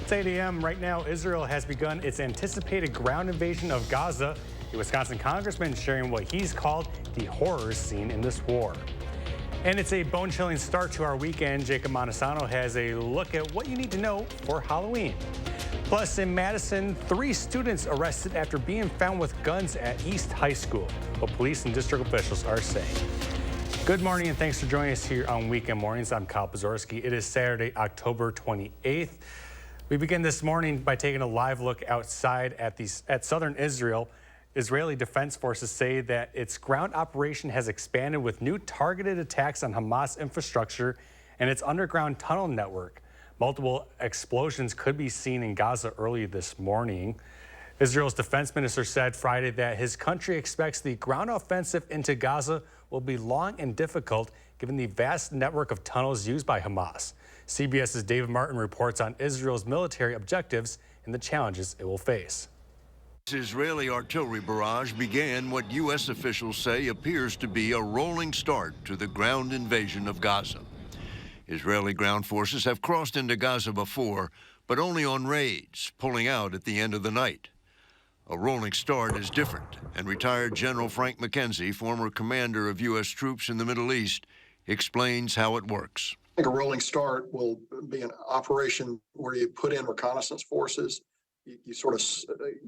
It's 8 a.m. right now. Israel has begun its anticipated ground invasion of Gaza. A Wisconsin congressman sharing what he's called the horrors seen in this war. And it's a bone-chilling start to our weekend. Jacob Montesano has a look at what you need to know for Halloween. Plus, in Madison, 3 students arrested after being found with guns at East High School. What police and district officials are saying. Good morning and thanks for joining us here on Weekend Mornings. I'm Kyle Pazorski. It is Saturday, October 28th. We begin this morning by taking a live look outside at southern Israel. Israeli Defense Forces say that its ground operation has expanded with new targeted attacks on Hamas infrastructure and its underground tunnel network. Multiple explosions could be seen in Gaza early this morning. Israel's defense minister said Friday that his country expects the ground offensive into Gaza will be long and difficult given the vast network of tunnels used by Hamas. CBS's David Martin reports on Israel's military objectives and the challenges it will face. This Israeli artillery barrage began what U.S. officials say appears to be a rolling start to the ground invasion of Gaza. Israeli ground forces have crossed into Gaza before, but only on raids, pulling out at the end of the night. A rolling start is different, and retired General Frank McKenzie, former commander of U.S. troops in the Middle East, explains how it works. I think a rolling start will be an operation where you put in reconnaissance forces, you sort of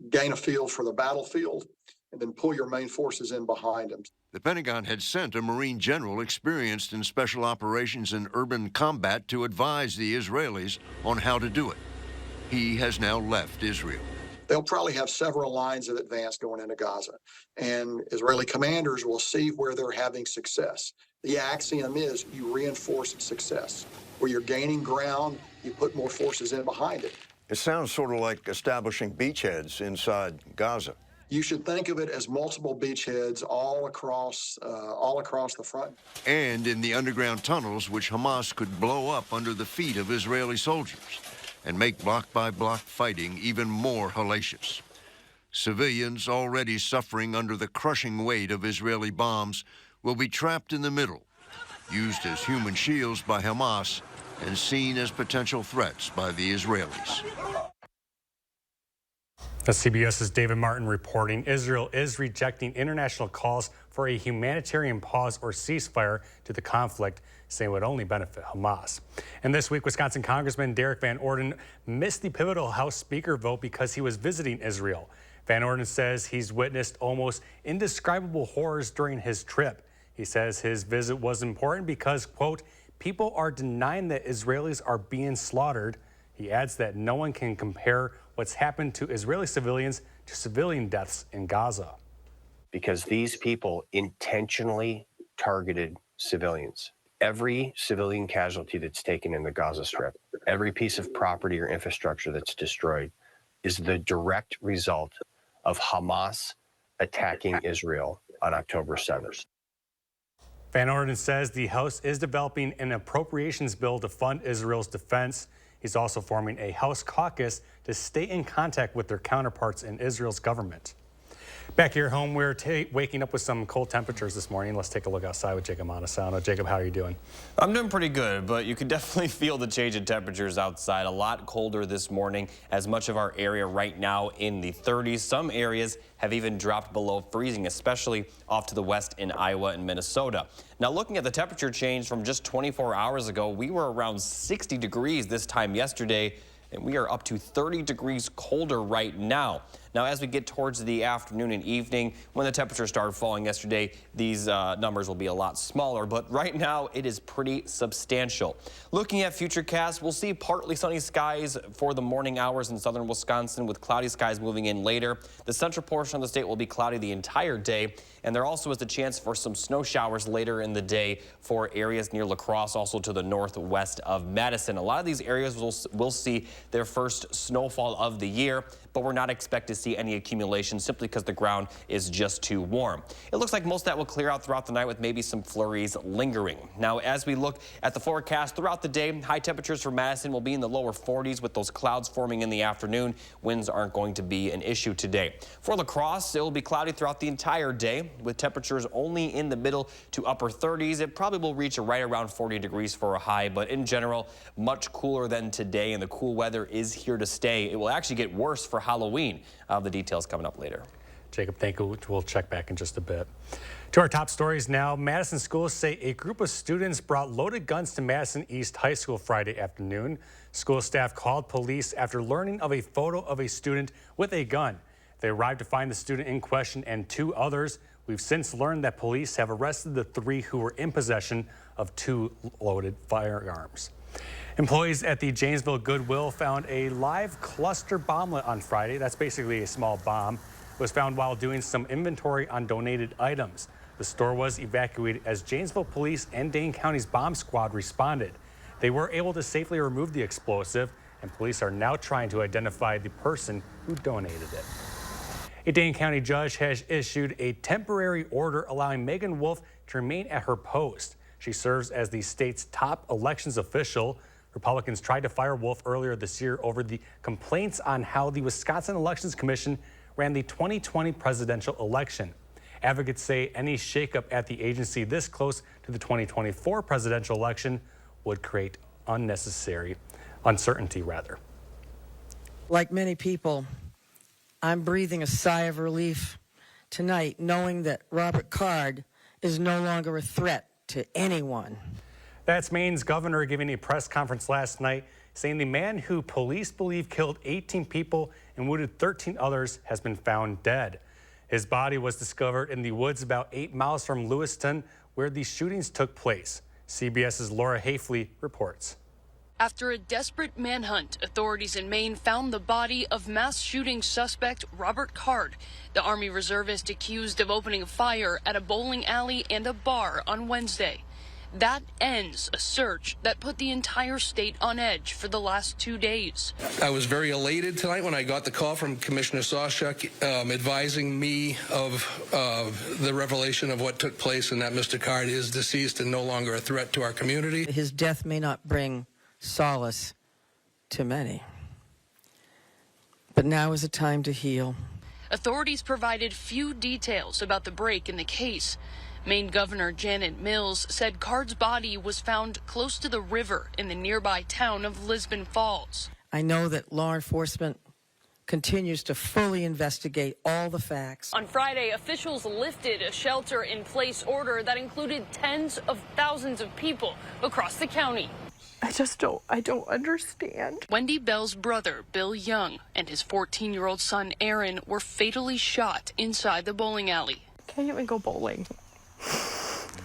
gain a feel for the battlefield, and then pull your main forces in behind them. The Pentagon had sent a Marine general experienced in special operations and urban combat to advise the Israelis on how to do it. He has now left Israel. They'll probably have several lines of advance going into Gaza, and Israeli commanders will see where they're having success. The axiom is you reinforce success. Where you're gaining ground, you put more forces in behind it. It sounds sort of like establishing beachheads inside Gaza. You should think of it as multiple beachheads all across the front. And in the underground tunnels, which Hamas could blow up under the feet of Israeli soldiers and make block-by-block fighting even more hellacious. Civilians already suffering under the crushing weight of Israeli bombs will be trapped in the middle, used as human shields by Hamas and seen as potential threats by the Israelis. CBS's David Martin reporting Israel is rejecting international calls for a humanitarian pause or ceasefire to the conflict, saying it would only benefit Hamas. And this week, Wisconsin Congressman Derek Van Orden missed the pivotal House Speaker vote because he was visiting Israel. Van Orden says he's witnessed almost indescribable horrors during his trip. He says his visit was important because, quote, people are denying that Israelis are being slaughtered. He adds that no one can compare what's happened to Israeli civilians to civilian deaths in Gaza. Because these people intentionally targeted civilians. Every civilian casualty that's taken in the Gaza Strip, every piece of property or infrastructure that's destroyed is the direct result of Hamas attacking Israel on October 7th. Van Orden says the House is developing an appropriations bill to fund Israel's defense. He's also forming a House caucus to stay in contact with their counterparts in Israel's government. Back here at home, we're waking up with some cold temperatures this morning. Let's take a look outside with Jacob Montesano. Jacob, how are you doing? I'm doing pretty good, but you can definitely feel the change in temperatures outside. A lot colder this morning, as much of our area right now in the 30s. Some areas have even dropped below freezing, especially off to the west in Iowa and Minnesota. Now, looking at the temperature change from just 24 hours ago, we were around 60 degrees this time yesterday, and we are up to 30 degrees colder right now. Now, as we get towards the afternoon and evening, when the temperature started falling yesterday, these numbers will be a lot smaller, but right now it is pretty substantial. Looking at futurecasts, we'll see partly sunny skies for the morning hours in southern Wisconsin, with cloudy skies moving in later. The central portion of the state will be cloudy the entire day, and there also is a chance for some snow showers later in the day for areas near La Crosse, also to the northwest of Madison. A lot of these areas will see their first snowfall of the year, but we're not expected see any accumulation simply because the ground is just too warm. It looks like most of that will clear out throughout the night with maybe some flurries lingering. Now, as we look at the forecast throughout the day, high temperatures for Madison will be in the lower 40s with those clouds forming in the afternoon. Winds aren't going to be an issue today. For La Crosse, it will be cloudy throughout the entire day with temperatures only in the middle to upper 30s. It probably will reach right around 40 degrees for a high, but in general, much cooler than today, and the cool weather is here to stay. It will actually get worse for Halloween. The details coming up later. Jacob, thank you. We'll check back in just a bit. To our top stories now, Madison schools say a group of students brought loaded guns to Madison East High School Friday afternoon. School staff called police after learning of a photo of a student with a gun. They arrived to find the student in question and 2 others. We've since learned that police have arrested the 3 who were in possession of 2 loaded firearms. Employees at the Janesville Goodwill found a live cluster bomblet on Friday. That's basically a small bomb. It was found while doing some inventory on donated items. The store was evacuated as Janesville Police and Dane County's bomb squad responded. They were able to safely remove the explosive, and police are now trying to identify the person who donated it. A Dane County judge has issued a temporary order allowing Megan Wolf to remain at her post. She serves as the state's top elections official. Republicans tried to fire Wolf earlier this year over the complaints on how the Wisconsin Elections Commission ran the 2020 presidential election. Advocates say any shakeup at the agency this close to the 2024 presidential election would create unnecessary uncertainty. Like many people, I'm breathing a sigh of relief tonight knowing that Robert Card is no longer a threat to anyone. That's Maine's governor giving a press conference last night saying the man who police believe killed 18 people and wounded 13 others has been found dead. His body was discovered in the woods about 8 miles from Lewiston, where the shootings took place. CBS's Laura Hafley reports. After a desperate manhunt, authorities in Maine found the body of mass shooting suspect Robert Card, the Army reservist accused of opening a fire at a bowling alley and a bar on Wednesday. That ends a search that put the entire state on edge for the last 2 days. I was very elated tonight when I got the call from Commissioner Sawchuk advising me of the revelation of what took place and that Mr. Card is deceased and no longer a threat to our community. His death may not bring solace to many, but now is a time to heal. Authorities provided few details about the break in the case. Maine Governor Janet Mills said Card's body was found close to the river in the nearby town of Lisbon Falls. I know that law enforcement continues to fully investigate all the facts. On Friday, officials lifted a shelter-in-place order that included tens of thousands of people across the county. I don't understand. Wendy Bell's brother, Bill Young, and his 14-year-old son, Aaron, were fatally shot inside the bowling alley. Can't even go bowling.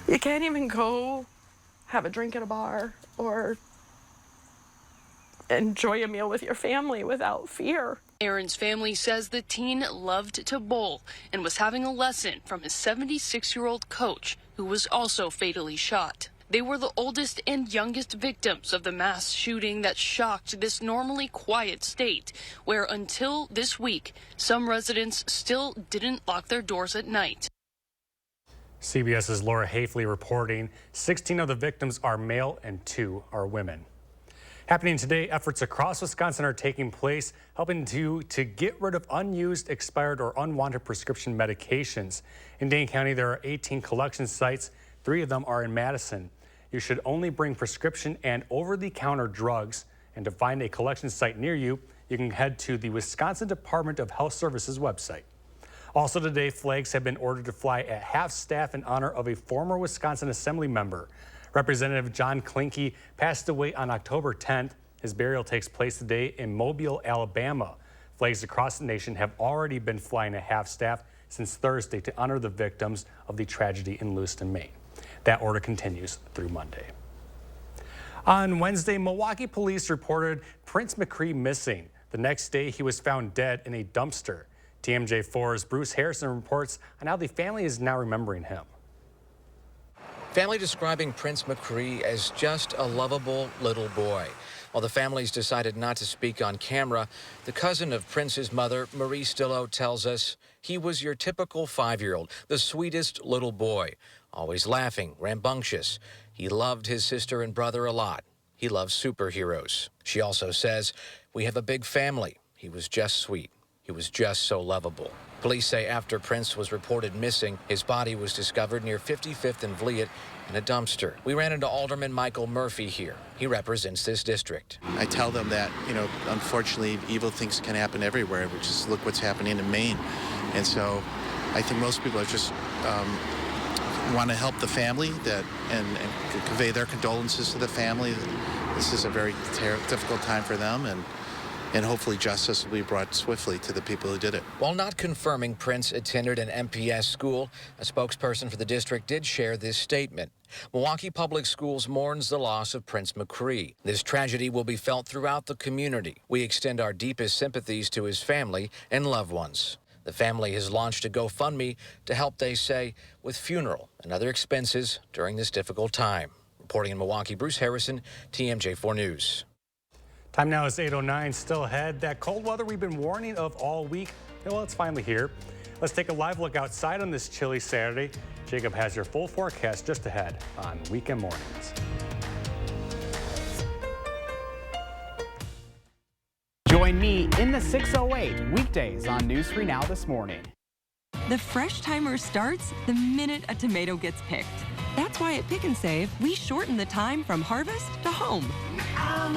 You can't even go have a drink at a bar or enjoy a meal with your family without fear. Aaron's family says the teen loved to bowl and was having a lesson from his 76-year-old coach, who was also fatally shot. They were the oldest and youngest victims of the mass shooting that shocked this normally quiet state, where until this week, some residents still didn't lock their doors at night. CBS's Laura Hafley reporting 16 of the victims are male and 2 are women. Happening today, efforts across Wisconsin are taking place, helping to get rid of unused, expired, or unwanted prescription medications. In Dane County, there are 18 collection sites. 3 of them are in Madison. You should only bring prescription and over-the-counter drugs. And to find a collection site near you, you can head to the Wisconsin Department of Health Services website. Also today, flags have been ordered to fly at half-staff in honor of a former Wisconsin Assembly member. Representative John Klinke passed away on October 10th. His burial takes place today in Mobile, Alabama. Flags across the nation have already been flying at half-staff since Thursday to honor the victims of the tragedy in Lewiston, Maine. That order continues through Monday. On Wednesday, Milwaukee police reported Prince McCree missing. The next day, he was found dead in a dumpster. TMJ4's Bruce Harrison reports on how the family is now remembering him. Family describing Prince McCree as just a lovable little boy. While the families decided not to speak on camera, the cousin of Prince's mother, Marie Stillo, tells us he was your typical 5-year-old, the sweetest little boy, always laughing, rambunctious. He loved his sister and brother a lot. He loves superheroes. She also says, we have a big family. He was just sweet. He was just so lovable. Police say after Prince was reported missing, his body was discovered near 55th and Vliet in a dumpster. We ran into Alderman Michael Murphy here. He represents this district. I tell them that, unfortunately, evil things can happen everywhere. We just look what's happening in Maine. And so I think most people are just want to help the family and convey their condolences to the family. This is a very difficult time for them, and hopefully justice will be brought swiftly to the people who did it. While not confirming Prince attended an MPS school, a spokesperson for the district did share this statement. Milwaukee Public Schools mourns the loss of Prince McCree. This tragedy will be felt throughout the community. We extend our deepest sympathies to his family and loved ones. The family has launched a GoFundMe to help, they say, with funeral and other expenses during this difficult time. Reporting in Milwaukee, Bruce Harrison, TMJ4 News. Time now is 8:09, still ahead. That cold weather we've been warning of all week, well, it's finally here. Let's take a live look outside on this chilly Saturday. Jacob has your full forecast just ahead on Weekend Mornings. Join me in the 6:08 weekdays on News 3 Now this morning. The fresh timer starts the minute a tomato gets picked. That's why at Pick and Save, we shorten the time from harvest to home.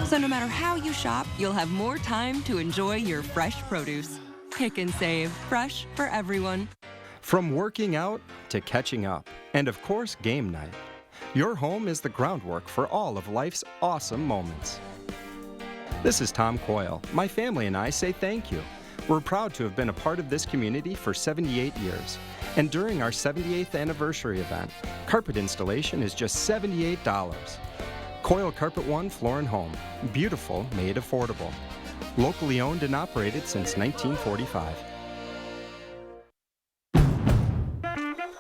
So no matter how you shop, you'll have more time to enjoy your fresh produce. Pick and Save, fresh for everyone. From working out to catching up, and of course, game night. Your home is the groundwork for all of life's awesome moments. This is Tom Coyle. My family and I say thank you. We're proud to have been a part of this community for 78 years. And during our 78th anniversary event, carpet installation is just $78. Coyle Carpet One Floor and Home. Beautiful, made affordable. Locally owned and operated since 1945.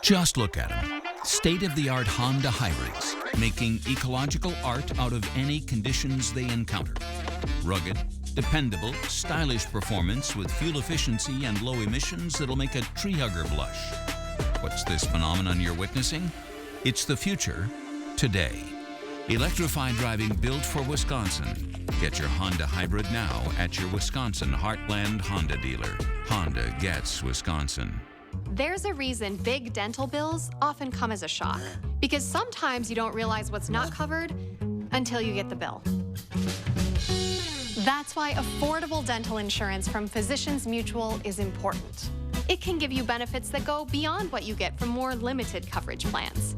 Just look at them. State-of-the-art Honda hybrids, making ecological art out of any conditions they encounter. Rugged, dependable, stylish performance with fuel efficiency and low emissions that'll make a tree hugger blush. What's this phenomenon you're witnessing? It's the future, today. Electrified driving built for Wisconsin. Get your Honda hybrid now at your Wisconsin Heartland Honda dealer. Honda gets Wisconsin. There's a reason big dental bills often come as a shock, because sometimes you don't realize what's not covered until you get the bill. That's why affordable dental insurance from Physicians Mutual is important. It can give you benefits that go beyond what you get from more limited coverage plans.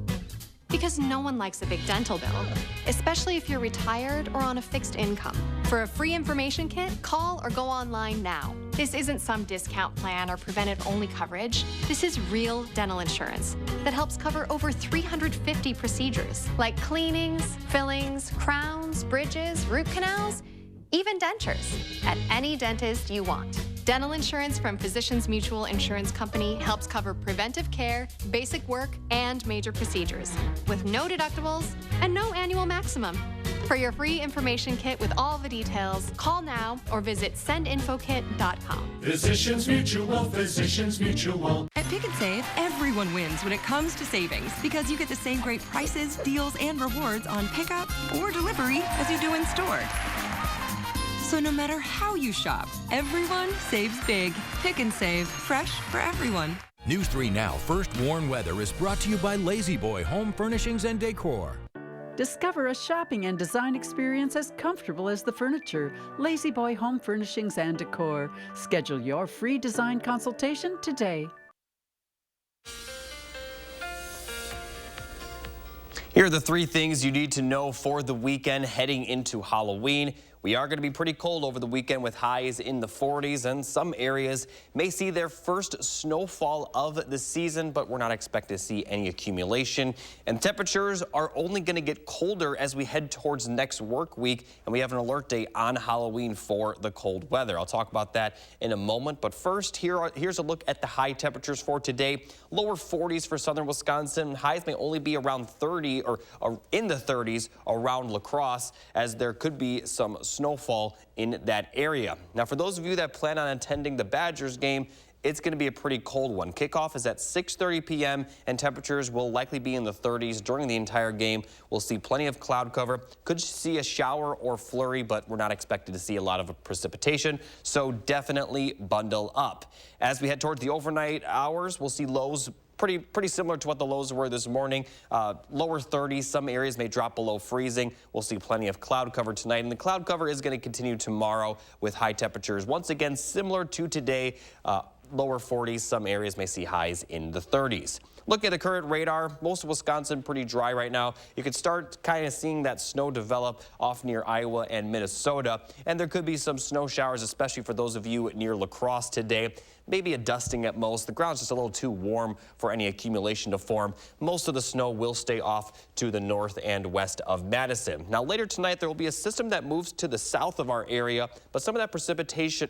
Because no one likes a big dental bill, especially if you're retired or on a fixed income. For a free information kit, call or go online now. This isn't some discount plan or preventive-only coverage. This is real dental insurance that helps cover over 350 procedures, like cleanings, fillings, crowns, bridges, root canals, even dentures, at any dentist you want. Dental insurance from Physicians Mutual Insurance Company helps cover preventive care, basic work, and major procedures, with no deductibles and no annual maximum. For your free information kit with all the details, call now or visit sendinfokit.com. Physicians Mutual, Physicians Mutual. At Pick and Save, everyone wins when it comes to savings because you get the same great prices, deals, and rewards on pickup or delivery as you do in store. So no matter how you shop, everyone saves big. Pick and Save, fresh for everyone. News 3 Now First Warn Weather is brought to you by Lazy Boy Home Furnishings and Decor. Discover a shopping and design experience as comfortable as the furniture. Lazy Boy Home Furnishings and Decor. Schedule your free design consultation today. Here are the 3 things you need to know for the weekend heading into Halloween. We are going to be pretty cold over the weekend with highs in the 40s, and some areas may see their first snowfall of the season, but we're not expecting to see any accumulation. And temperatures are only going to get colder as we head towards next work week, and we have an alert day on Halloween for the cold weather. I'll talk about that in a moment, but first, here's a look at the high temperatures for today. Lower 40s for southern Wisconsin. Highs may only be around 30 or in the 30s around La Crosse, as there could be some snowfall in that area. Now, for those of you that plan on attending the Badgers game, it's going to be a pretty cold one. Kickoff is at 6:30 p.m. and temperatures will likely be in the 30s during the entire game. We'll see plenty of cloud cover. Could see a shower or flurry, but we're not expected to see a lot of precipitation, so definitely bundle up. As we head towards the overnight hours, we'll see lows pretty similar to what the lows were this morning. Lower 30s, some areas may drop below freezing. We'll see plenty of cloud cover tonight, and the cloud cover is going to continue tomorrow with high temperatures. Once again, similar to today, lower 40s, some areas may see highs in the 30s. Look at the current radar. Most of Wisconsin pretty dry right now. You could start kind of seeing that snow develop off near Iowa and Minnesota. And there could be some snow showers, especially for those of you near La Crosse today. Maybe a dusting at most. The ground's just a little too warm for any accumulation to form. Most of the snow will stay off to the north and west of Madison. Now later tonight, there will be a system that moves to the south of our area, but some of that precipitation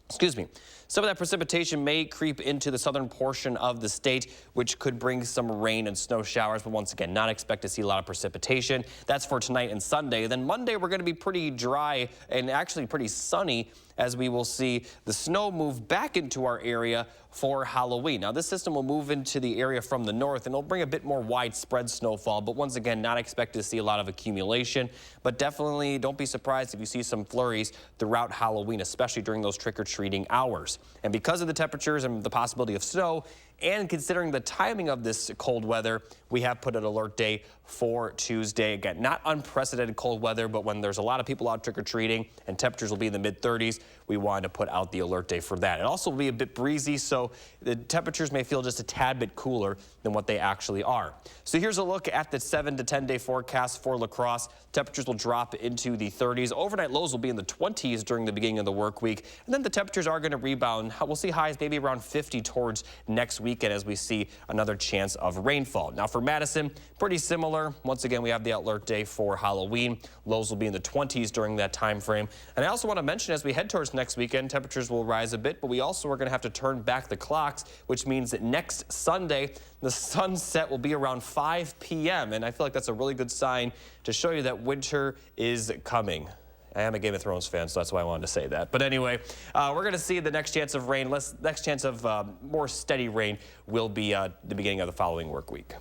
excuse me. Some of that precipitation may creep into the southern portion of the state, which could bring some rain and snow showers, but once again, not expect to see a lot of precipitation. That's for tonight and Sunday. Then Monday, we're going to be pretty dry and actually pretty sunny, as we will see the snow move back into our area for Halloween. Now, this system will move into the area from the north, and it'll bring a bit more widespread snowfall, but once again, not expected to see a lot of accumulation. But definitely don't be surprised if you see some flurries throughout Halloween, especially during those trick-or-treating hours. And because of the temperatures and the possibility of snow, and considering the timing of this cold weather, we have put an alert day for Tuesday. Again, not unprecedented cold weather, but when there's a lot of people out trick-or-treating and temperatures will be in the mid-30s, we wanted to put out the alert day for that. It also will be a bit breezy, so the temperatures may feel just a tad bit cooler than what they actually are. So here's a look at the 7 to 10 day forecast for La Crosse. Temperatures will drop into the 30s. Overnight lows will be in the 20s during the beginning of the work week, and then the temperatures are going to rebound. We'll see highs maybe around 50 towards next weekend as we see another chance of rainfall. Now for Madison, pretty similar. Once again, we have the alert day for Halloween. Lows will be in the 20s during that time frame. And I also want to mention, as we head towards next weekend, temperatures will rise a bit, but we also are going to have to turn back the clocks, which means that next Sunday, the sunset will be around 5 p.m. And I feel like that's a really good sign to show you that winter is coming. I am a Game of Thrones fan, so that's why I wanted to say that. But anyway, we're going to see the next chance of rain. Next chance of more steady rain will be the beginning of the following work week.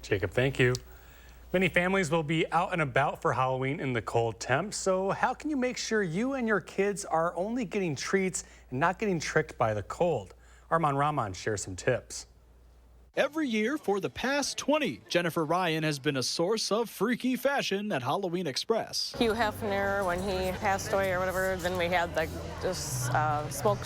Jacob, thank you. Many families will be out and about for Halloween in the cold temps. So how can you make sure you and your kids are only getting treats and not getting tricked by the cold? Arman Rahman shares some tips. Every year for the past 20, Jennifer Ryan has been a source of freaky fashion at Halloween Express. Hugh Hefner, when he passed away or whatever, then we had like just smoke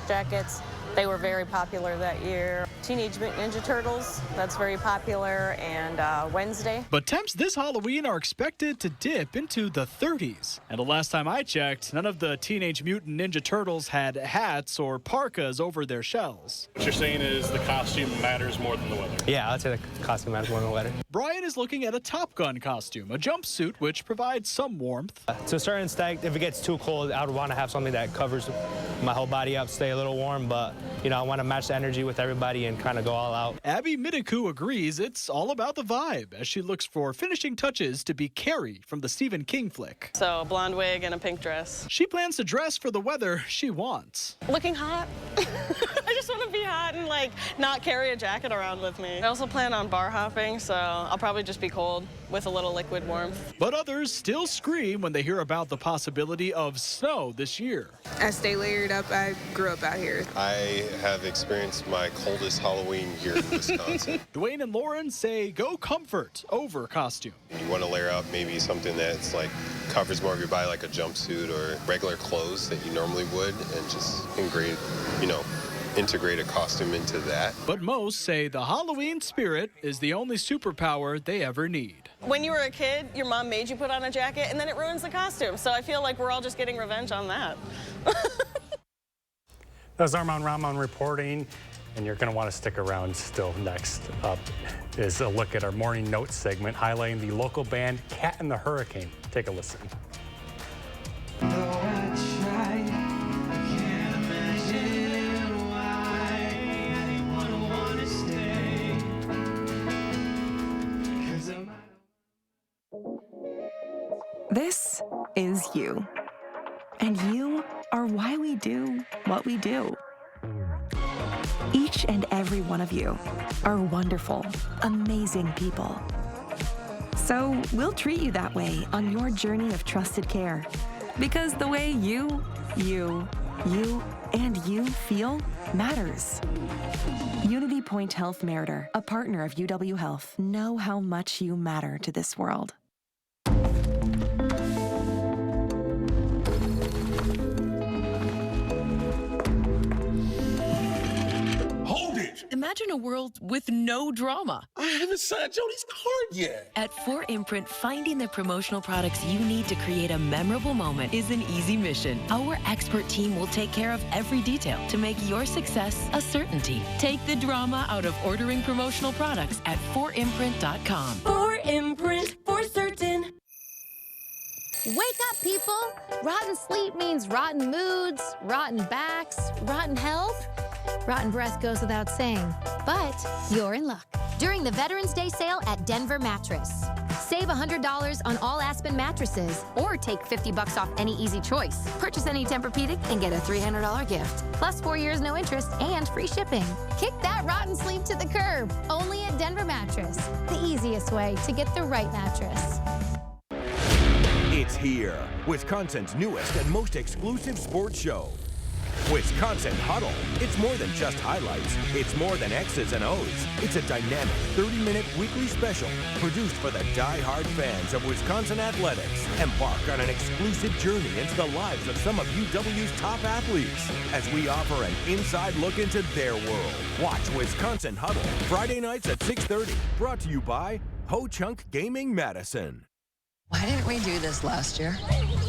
jackets. They were very popular that year. Teenage Mutant Ninja Turtles, that's very popular, and Wednesday. But temps this Halloween are expected to dip into the 30s. And the last time I checked, none of the Teenage Mutant Ninja Turtles had hats or parkas over their shells. What you're saying is the costume matters more than the weather? Yeah, I'd say the costume matters more than the weather. Brian is looking at a Top Gun costume, a jumpsuit which provides some warmth. To a certain extent, if it gets too cold, I would want to have something that covers my whole body up, stay a little warm, but you know, I want to match the energy with everybody and kind of go all out. Abby Midiku agrees it's all about the vibe as she looks for finishing touches to be Carrie from the Stephen King flick. So a blonde wig and a pink dress. She plans to dress for the weather she wants. Looking hot. I just want to be hot and like not carry a jacket around with me. I also plan on bar hopping, so I'll probably just be cold with a little liquid warmth. But others still scream when they hear about the possibility of snow this year. I stay layered up. I grew up out here. I have experienced my coldest Halloween here in Wisconsin. Dwayne and Lauren say go comfort over costume. You want to layer up maybe something that's like covers more of your body, like a jumpsuit or regular clothes that you normally would, and just integrate a costume into that. But most say the Halloween spirit is the only superpower they ever need. When you were a kid, your mom made you put on a jacket and then it ruins the costume. So I feel like we're all just getting revenge on that. That's Arman Rahman reporting, and you're going to want to stick around. Still next up is a look at our morning notes segment highlighting the local band Cat in the Hurricane. Take a listen. This is you. And you are why we do what we do. Each and every one of you are wonderful, amazing people. So we'll treat you that way on your journey of trusted care. Because the way you, and you feel matters. Unity Point Health Meritor, a partner of UW Health. Know how much you matter to this world. Imagine a world with no drama. I haven't signed Jody's card yet. At 4imprint, finding the promotional products you need to create a memorable moment is an easy mission. Our expert team will take care of every detail to make your success a certainty. Take the drama out of ordering promotional products at 4imprint.com. 4imprint, for certain. Wake up, people! Rotten sleep means rotten moods, rotten backs, rotten health. Rotten breath goes without saying, but you're in luck. During the Veterans Day sale at Denver Mattress. Save $100 on all Aspen mattresses, or take $50 off any Easy Choice. Purchase any Tempur-Pedic and get a $300 gift. Plus 4 years no interest and free shipping. Kick that rotten sleep to the curb. Only at Denver Mattress. The easiest way to get the right mattress. It's here, Wisconsin's newest and most exclusive sports show. Wisconsin Huddle. It's more than just highlights. It's more than X's and O's. It's a dynamic 30-minute weekly special produced for the die-hard fans of Wisconsin athletics. Embark on an exclusive journey into the lives of some of UW's top athletes as we offer an inside look into their world. Watch Wisconsin Huddle Friday nights at 6:30. Brought to you by Ho Chunk Gaming Madison. Why didn't we do this last year?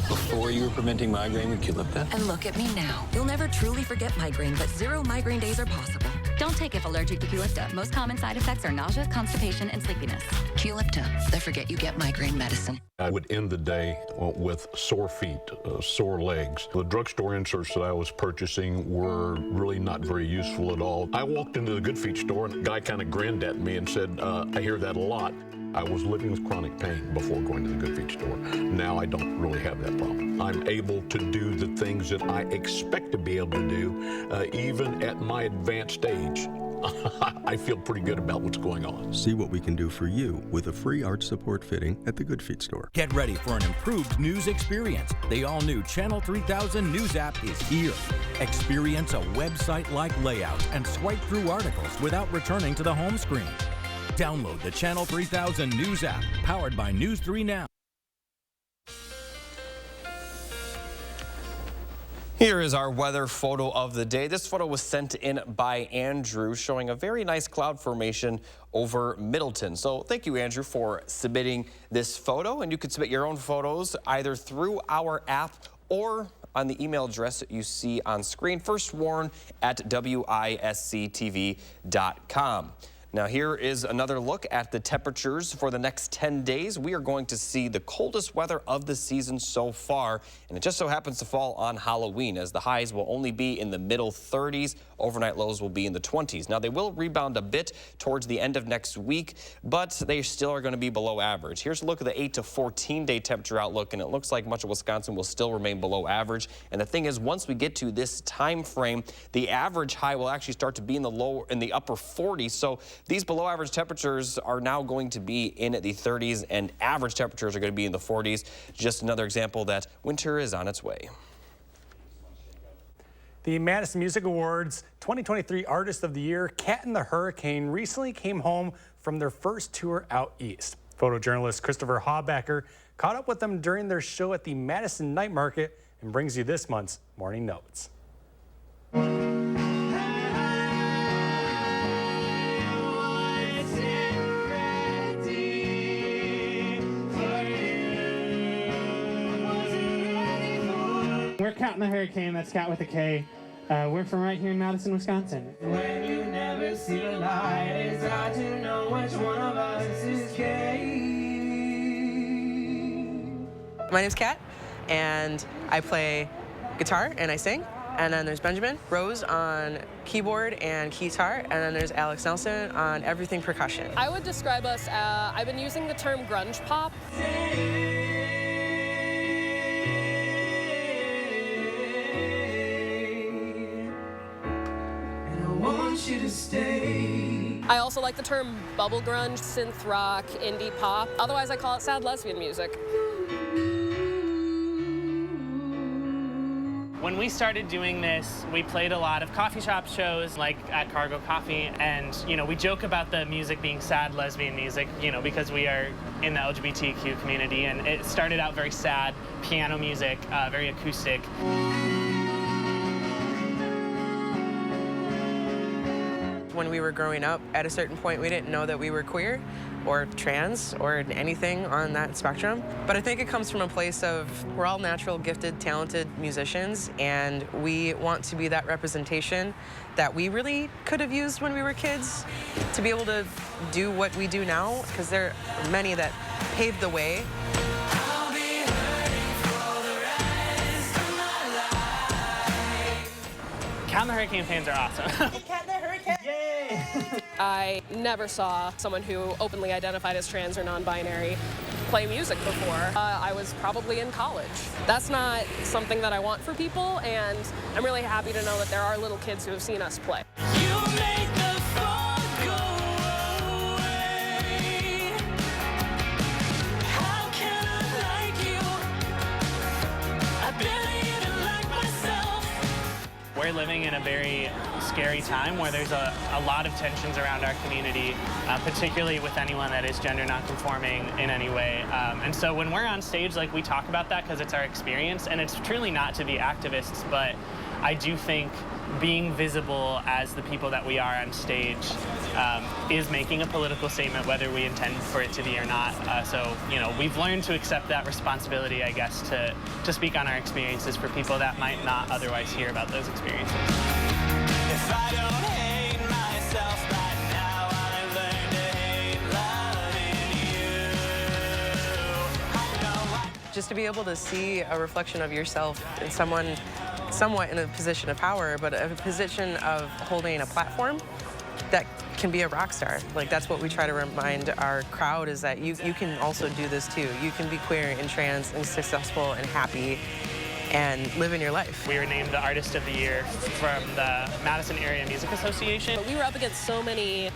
Before you were preventing migraine with Qulipta? And look at me now. You'll never truly forget migraine, but 0 migraine days are possible. Don't take if allergic to Qulipta. Most common side effects are nausea, constipation, and sleepiness. Qulipta, the forget you get migraine medicine. I would end the day with sore feet, sore legs. The drugstore inserts that I was purchasing were really not very useful at all. I walked into the Good Feet store and a guy kind of grinned at me and said, I hear that a lot. I was living with chronic pain before going to the Good Feet store. Now I don't really have that problem. I'm able to do the things that I expect to be able to do, even at my advanced age. I feel pretty good about what's going on. See what we can do for you with a free arch support fitting at the Good Feet store. Get ready for an improved news experience. The all-new Channel 3000 News app is here. Experience a website-like layout and swipe through articles without returning to the home screen. Download the Channel 3000 News app, powered by News 3 Now. Here is our weather photo of the day. This photo was sent in by Andrew, showing a very nice cloud formation over Middleton. So thank you, Andrew, for submitting this photo. And you can submit your own photos either through our app or on the email address that you see on screen, firstwarn@WISC-TV.com. Now here is another look at the temperatures for the next 10 days. We are going to see the coldest weather of the season so far, and it just so happens to fall on Halloween, as the highs will only be in the middle 30s. Overnight lows will be in the 20s. Now they will rebound a bit towards the end of next week, but they still are going to be below average. Here's a look at the 8 to 14-day temperature outlook, and it looks like much of Wisconsin will still remain below average. And the thing is, once we get to this time frame, the average high will actually start to be in the upper 40s. So these below average temperatures are now going to be in the 30s, and average temperatures are going to be in the 40s. Just another example that winter is on its way. The Madison Music Awards 2023 Artist of the Year, Cat and the Hurricane, recently came home from their first tour out east. Photojournalist Christopher Hawbacker caught up with them during their show at the Madison Night Market and brings you this month's Morning Notes. We're Cat and the Hurricane, that's Cat with a K. We're from right here in Madison, Wisconsin. When you never see the light, it's hard to know which one of us is gay. My name's Kat, and I play guitar and I sing. And then there's Benjamin, Rose on keyboard and guitar, and then there's Alex Nelson on everything percussion. I would describe us, I've been using the term grunge pop. to stay. I also like the term bubble grunge, synth rock, indie pop. Otherwise, I call it sad lesbian music. When we started doing this, we played a lot of coffee shop shows, like at Cargo Coffee, and we joke about the music being sad lesbian music, because we are in the LGBTQ community, and it started out very sad, piano music, very acoustic. When we were growing up, at a certain point, we didn't know that we were queer or trans or anything on that spectrum. But I think it comes from a place of we're all natural, gifted, talented musicians, and we want to be that representation that we really could have used when we were kids to be able to do what we do now, because there are many that paved the way. Cat and the Hurricane fans are awesome. Cat and the Hurricane! Yay! I never saw someone who openly identified as trans or non-binary play music before. I was probably in college. That's not something that I want for people, and I'm really happy to know that there are little kids who have seen us play. We're living in a very scary time where there's a lot of tensions around our community, particularly with anyone that is gender nonconforming in any way. And so when we're on stage, we talk about that because it's our experience, and it's truly not to be activists, but I do think being visible as the people that we are on stage is making a political statement, whether we intend for it to be or not. So we've learned to accept that responsibility, I guess, to speak on our experiences for people that might not otherwise hear about those experiences. If I don't hate myself right now, I learn to hate loving you. Just to be able to see a reflection of yourself in someone somewhat in a position of power, but a position of holding a platform that can be a rock star. That's what we try to remind our crowd, is that you can also do this too. You can be queer and trans and successful and happy and live in your life. We were named the Artist of the Year from the Madison Area Music Association. But we were up against so many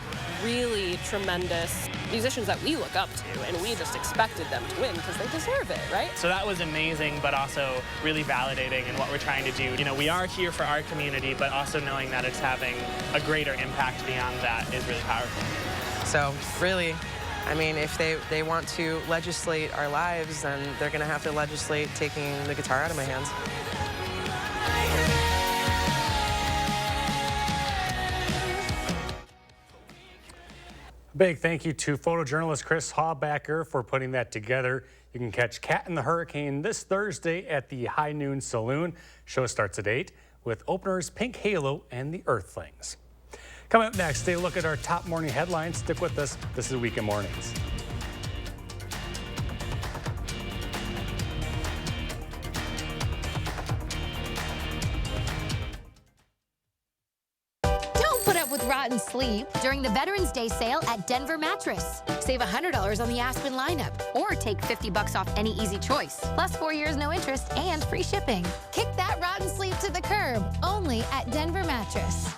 really tremendous musicians that we look up to, and we just expected them to win because they deserve it, right? So that was amazing, but also really validating in what we're trying to do. We are here for our community, but also knowing that it's having a greater impact beyond that is really powerful. So really, if they want to legislate our lives, then they're going to have to legislate taking the guitar out of my hands. Big thank you to photojournalist Chris Hawbacker for putting that together. You can catch Cat and the Hurricane this Thursday at the High Noon Saloon. Show starts at 8 with openers Pink Halo and the Earthlings. Coming up next, take a look at our top morning headlines. Stick with us. This is Weekend Mornings. With rotten sleep during the Veterans Day sale at Denver Mattress. Save $100 on the Aspen lineup, or take $50 off any Easy Choice, plus 4 years no interest and free shipping. Kick that rotten sleep to the curb, only at Denver Mattress.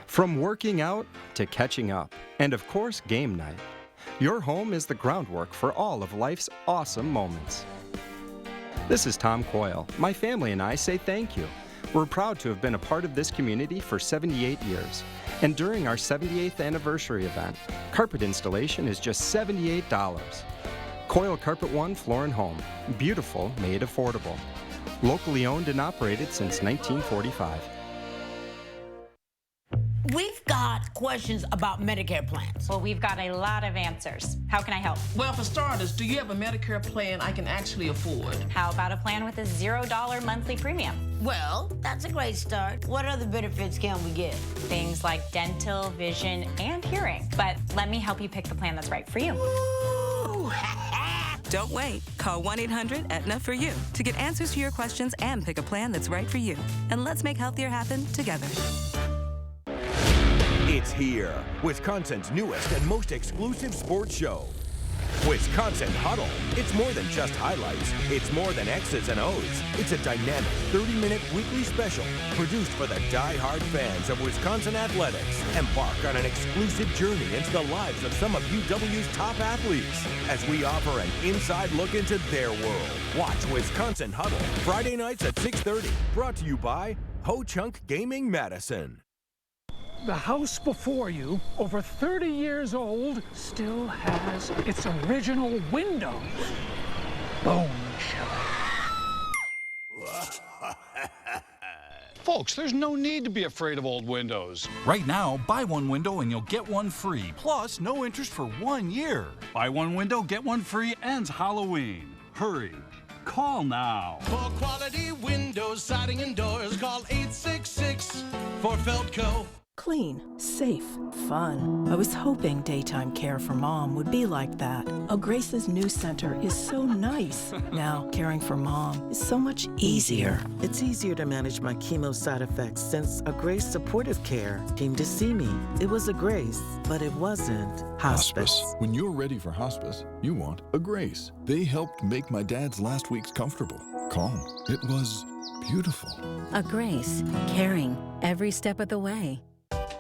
From working out to catching up, and of course game night, your home is the groundwork for all of life's awesome moments. This is Tom Coyle. My family and I say thank you. We're proud to have been a part of this community for 78 years. And during our 78th anniversary event, carpet installation is just $78. Coyle Carpet One Floor and Home. Beautiful, made affordable. Locally owned and operated since 1945. We've got questions about Medicare plans. Well, we've got a lot of answers. How can I help? Well, for starters, do you have a Medicare plan I can actually afford? How about a plan with a $0 monthly premium? Well, that's a great start. What other benefits can we get? Things like dental, vision, and hearing. But let me help you pick the plan that's right for you. Don't wait. Call 1-800-AETNA for you to get answers to your questions and pick a plan that's right for you. And let's make healthier happen together. It's here, Wisconsin's newest and most exclusive sports show. Wisconsin Huddle. It's more than just highlights. It's more than X's and O's. It's a dynamic 30-minute weekly special produced for the die-hard fans of Wisconsin athletics. Embark on an exclusive journey into the lives of some of UW's top athletes as we offer an inside look into their world. Watch Wisconsin Huddle Friday nights at 6:30. Brought to you by Ho-Chunk Gaming Madison. The house before you, over 30 years old, still has its original windows. Bone Folks, there's no need to be afraid of old windows. Right now, buy one window and you'll get one free. Plus, no interest for 1 year. Buy one window, get one free ends Halloween. Hurry. Call now. For quality windows, siding, and doors, call 866 for Feltco. Clean, safe, fun. I was hoping daytime care for Mom would be like that. Grace's new center is so nice. Now, caring for Mom is so much easier. It's easier to manage my chemo side effects since a Grace Supportive Care came to see me. It was a Grace, but it wasn't hospice. When you're ready for hospice, you want a Grace. They helped make my dad's last weeks comfortable, calm. It was beautiful. A Grace, caring every step of the way.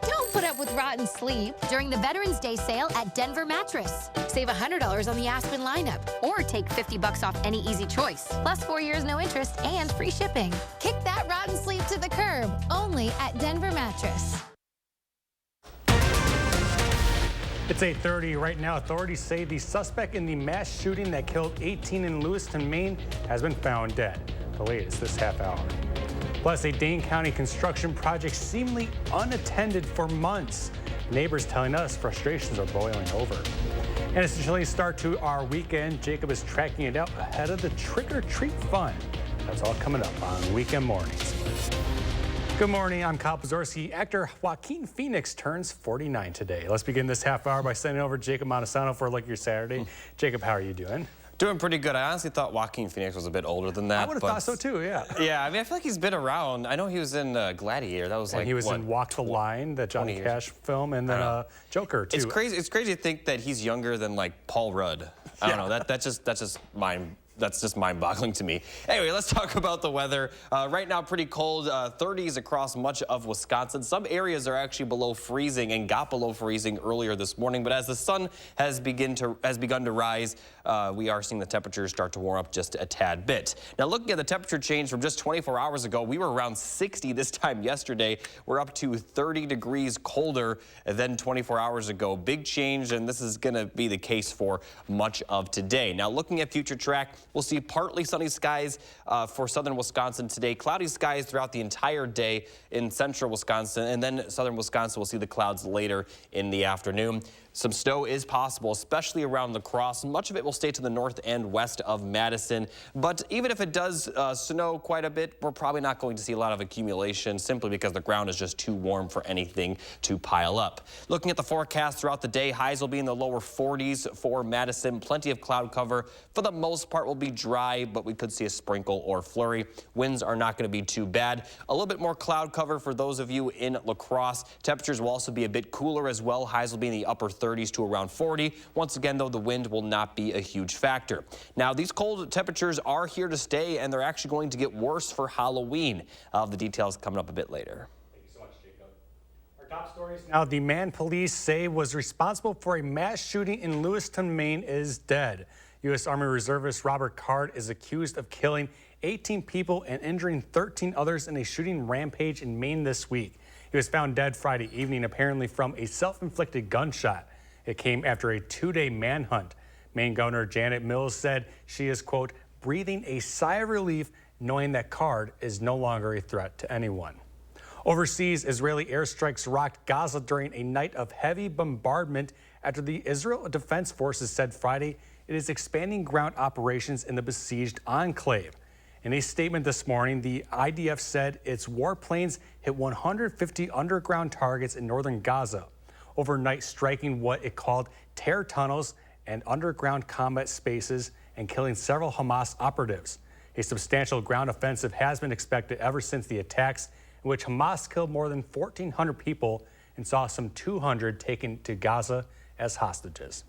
Don't put up with rotten sleep during the Veterans Day sale at Denver Mattress. Save $100 on the Aspen lineup or take $50 off any easy choice. Plus 4 years no interest and free shipping. Kick that rotten sleep to the curb only at Denver Mattress. It's 8:30 right now. Authorities say the suspect in the mass shooting that killed 18 in Lewiston, Maine has been found dead. The latest this half hour. Plus, a Dane County construction project seemingly unattended for months. Neighbors telling us frustrations are boiling over. And it's a chilly start to our weekend. Jacob is tracking it out ahead of the trick-or-treat fun. That's all coming up on Weekend Mornings. Good morning, I'm Kyle Pazorski. Actor Joaquin Phoenix turns 49 today. Let's begin this half hour by sending over Jacob Montesano for a look at your Saturday. Jacob, how are you doing? Doing pretty good. I honestly thought Joaquin Phoenix was a bit older than that. I would have thought so too, yeah. Yeah, I mean, I feel like he's been around. I know he was in Gladiator. That was and like, he was in Walk the Line, the Johnny Cash film, and then Joker too. It's crazy. It's crazy to think that he's younger than like Paul Rudd. I don't know. That's just mind-boggling to me. Anyway, let's talk about the weather. Right now, pretty cold, 30s across much of Wisconsin. Some areas are actually below freezing and got below freezing earlier this morning. But as the sun has begun to rise, we are seeing the temperatures start to warm up just a tad bit. Now, looking at the temperature change from just 24 hours ago, we were around 60 this time yesterday. We're up to 30 degrees colder than 24 hours ago. Big change, and this is going to be the case for much of today. Now, looking at future track, we'll see partly sunny skies for southern Wisconsin today. Cloudy skies throughout the entire day in central Wisconsin, and then southern Wisconsin will see the clouds later in the afternoon. Some snow is possible, especially around La Crosse. Much of it will stay to the north and west of Madison. But even if it does snow quite a bit, we're probably not going to see a lot of accumulation simply because the ground is just too warm for anything to pile up. Looking at the forecast throughout the day, highs will be in the lower 40s for Madison. Plenty of cloud cover. For the most part, will be dry, but we could see a sprinkle or flurry. Winds are not going to be too bad. A little bit more cloud cover for those of you in La Crosse. Temperatures will also be a bit cooler as well. Highs will be in the upper 30s to around 40. Once again, though, the wind will not be a huge factor. Now, these cold temperatures are here to stay, and they're actually going to get worse for Halloween. The details coming up a bit later. Thank you so much, Jacob. Our top stories now. The man police say was responsible for a mass shooting in Lewiston, Maine is dead. U.S. Army Reservist Robert Card is accused of killing 18 people and injuring 13 others in a shooting rampage in Maine this week. He was found dead Friday evening, apparently from a self-inflicted gunshot. It came after a 2-day manhunt. Maine Governor Janet Mills said she is, quote, breathing a sigh of relief knowing that Card is no longer a threat to anyone. Overseas, Israeli airstrikes rocked Gaza during a night of heavy bombardment after the Israel Defense Forces said Friday it is expanding ground operations in the besieged enclave. In a statement this morning, the IDF said its warplanes hit 150 underground targets in northern Gaza, overnight striking what it called terror tunnels and underground combat spaces and killing several Hamas operatives. A substantial ground offensive has been expected ever since the attacks, in which Hamas killed more than 1,400 people and saw some 200 taken to Gaza as hostages.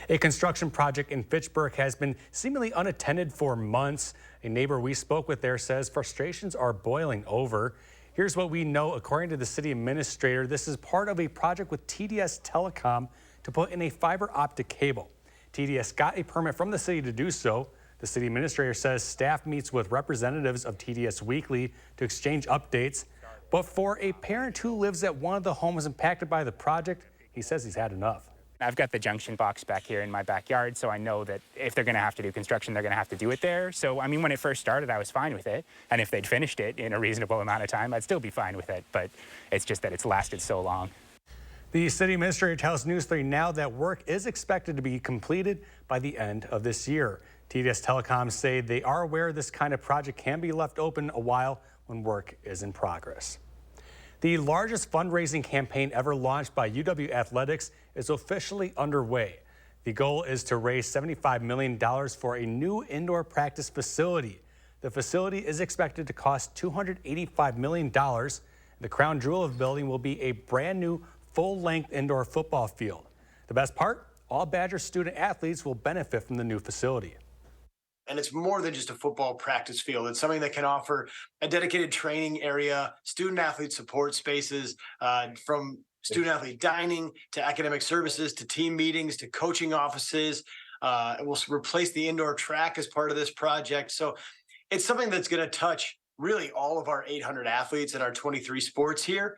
A construction project in Fitchburg has been seemingly unattended for months. A neighbor we spoke with there says frustrations are boiling over. Here's what we know. According to the city administrator, this is part of a project with TDS Telecom to put in a fiber optic cable. TDS got a permit from the city to do so. The city administrator says staff meets with representatives of TDS weekly to exchange updates. But for a parent who lives at one of the homes impacted by the project, he says he's had enough. I've got the junction box back here in my backyard, so I know that if they're going to have to do construction, they're going to have to do it there. So, I mean, when it first started, I was fine with it. And if they'd finished it in a reasonable amount of time, I'd still be fine with it. But it's just that it's lasted so long. The city administrator tells News 3 now that work is expected to be completed by the end of this year. TDS Telecom say they are aware this kind of project can be left open a while when work is in progress. The largest fundraising campaign ever launched by UW Athletics is officially underway. The goal is to raise $75 million for a new indoor practice facility. The facility is expected to cost $285 million. The crown jewel of the building will be a brand new full-length indoor football field. The best part? All Badger student athletes will benefit from the new facility. And it's more than just a football practice field. It's something that can offer a dedicated training area, student athlete support spaces, from student athlete dining to academic services to team meetings to coaching offices. It will replace the indoor track as part of this project. So it's something that's going to touch really all of our 800 athletes in our 23 sports here.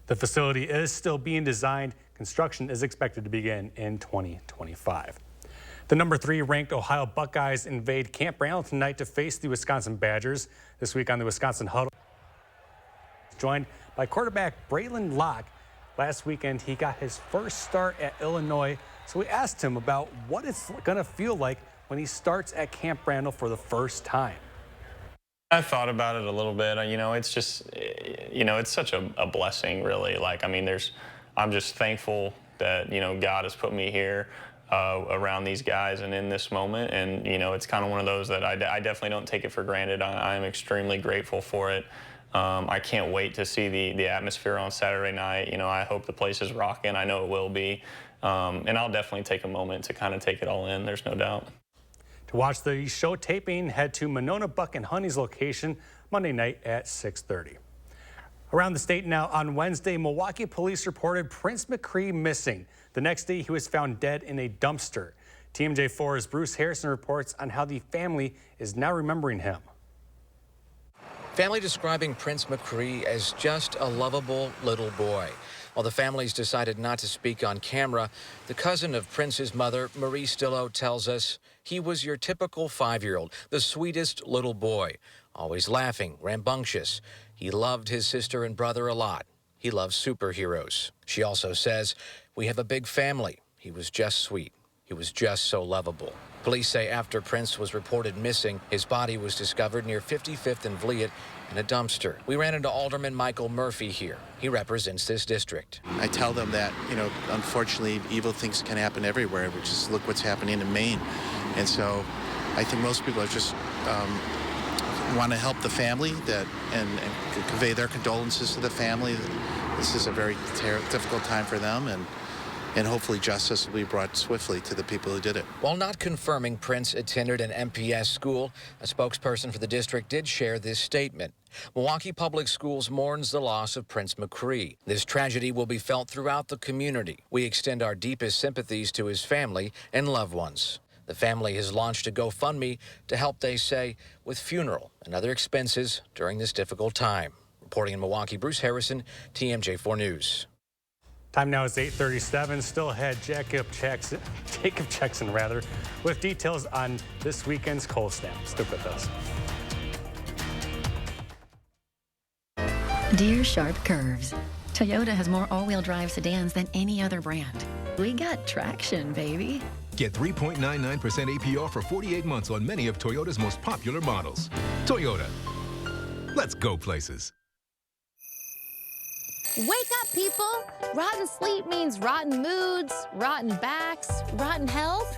The facility is still being designed. Construction is expected to begin in 2025. The number 3 ranked Ohio Buckeyes invade Camp Randall tonight to face the Wisconsin Badgers. This week on the Wisconsin Huddle, joined by quarterback Braylon Locke. Last weekend, he got his first start at Illinois, so we asked him about what it's going to feel like when he starts at Camp Randall for the first time. I thought about it a little bit. You know, it's just, you know, it's such a blessing, really. Like, I mean, I'm just thankful that, you know, God has put me here around these guys and in this moment. And, you know, it's kind of one of those that I definitely don't take it for granted. I'm extremely grateful for it. I can't wait to see the atmosphere on Saturday night. You know, I hope the place is rocking. I know it will be. And I'll definitely take a moment to kind of take it all in. There's no doubt. To watch the show taping, head to Monona Buck and Honey's location Monday night at 6:30. Around the state now, on Wednesday, Milwaukee police reported Prince McCree missing. The next day, he was found dead in a dumpster. TMJ4's Bruce Harrison reports on how the family is now remembering him. Family describing Prince McCree as just a lovable little boy. While the families decided not to speak on camera, the cousin of Prince's mother, Marie Stillo, tells us he was your typical 5-year-old, the sweetest little boy, always laughing, rambunctious. He loved his sister and brother a lot. He loved superheroes. She also says, we have a big family. He was just sweet. He was just so lovable. Police say after Prince was reported missing, his body was discovered near 55th and Vliet in a dumpster. We ran into Alderman Michael Murphy here. He represents this district. I tell them that, you know, unfortunately, evil things can happen everywhere. We just look what's happening in Maine. And so I think most people are just want to help the family and convey their condolences to the family. This is a very difficult time for them, and hopefully justice will be brought swiftly to the people who did it. While not confirming Prince attended an MPS school, a spokesperson for the district did share this statement. Milwaukee Public Schools mourns the loss of Prince McCree. This tragedy will be felt throughout the community. We extend our deepest sympathies to his family and loved ones. The family has launched a GoFundMe to help, they say, with funeral and other expenses during this difficult time. Reporting in Milwaukee, Bruce Harrison, TMJ4 News. Time now is 8:37. Still ahead, Jacob Jackson, with details on this weekend's cold snap. Stick with us. Dear Sharp Curves, Toyota has more all-wheel drive sedans than any other brand. We got traction, baby. Get 3.99% APR for 48 months on many of Toyota's most popular models. Toyota. Let's go places. Wake up, people! Rotten sleep means rotten moods, rotten backs, rotten health.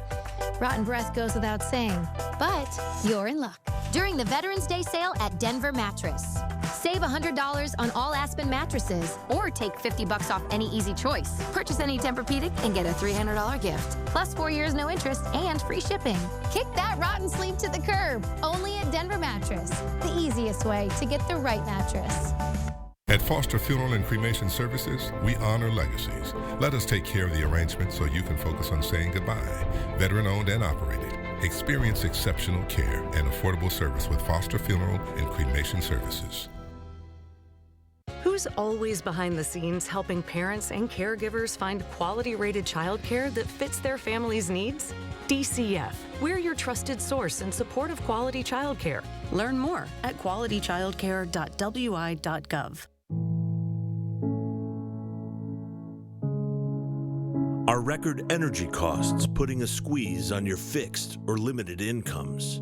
Rotten breath goes without saying, but you're in luck. During the Veterans Day sale at Denver Mattress. Save $100 on all Aspen mattresses, or take $50 off any Easy Choice. Purchase any Tempur-Pedic and get a $300 gift, plus 4 years no interest and free shipping. Kick that rotten sleep to the curb, only at Denver Mattress. The easiest way to get the right mattress. At Foster Funeral and Cremation Services, we honor legacies. Let us take care of the arrangement so you can focus on saying goodbye. Veteran-owned and operated. Experience exceptional care and affordable service with Foster Funeral and Cremation Services. Who's always behind the scenes helping parents and caregivers find quality-rated childcare that fits their family's needs? DCF. We're your trusted source in support of quality childcare. Learn more at qualitychildcare.wi.gov. Are record energy costs putting a squeeze on your fixed or limited incomes?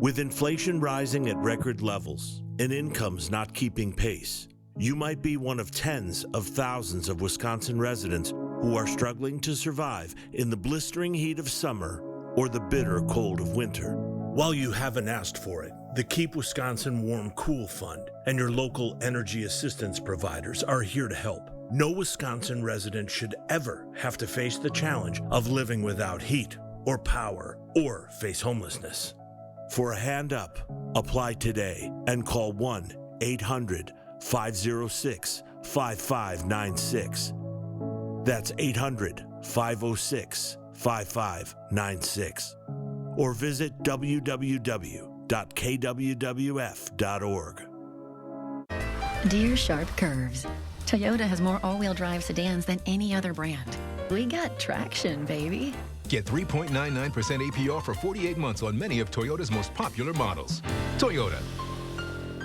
With inflation rising at record levels and incomes not keeping pace, you might be one of tens of thousands of Wisconsin residents who are struggling to survive in the blistering heat of summer or the bitter cold of winter. While you haven't asked for it, the Keep Wisconsin Warm Cool Fund and your local energy assistance providers are here to help. No Wisconsin resident should ever have to face the challenge of living without heat or power or face homelessness. For a hand up, apply today and call 1-800-506-5596. That's 800-506-5596. Or visit www.kwwf.org. Dear Sharp Curves, Toyota has more all-wheel drive sedans than any other brand. We got traction, baby. Get 3.99% APR for 48 months on many of Toyota's most popular models. Toyota.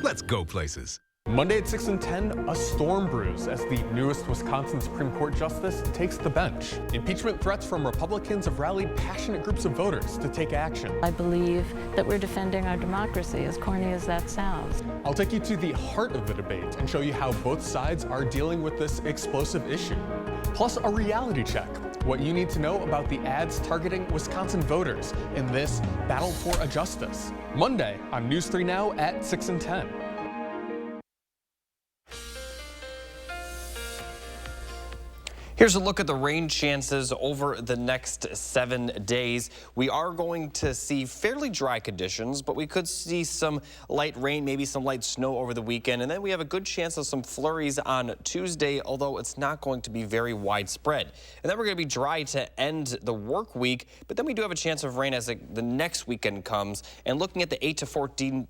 Let's go places. Monday at 6 and 10, a storm brews as the newest Wisconsin Supreme Court justice takes the bench. Impeachment threats from Republicans have rallied passionate groups of voters to take action. I believe that we're defending our democracy, as corny as that sounds. I'll take you to the heart of the debate and show you how both sides are dealing with this explosive issue. Plus, a reality check. What you need to know about the ads targeting Wisconsin voters in this battle for a justice. Monday on News 3 Now at 6 and 10. Here's a look at the rain chances over the next 7 days. We are going to see fairly dry conditions, but we could see some light rain, maybe some light snow over the weekend. And then we have a good chance of some flurries on Tuesday, although it's not going to be very widespread. And then we're going to be dry to end the work week, but then we do have a chance of rain as the next weekend comes. And looking at the 8 to 14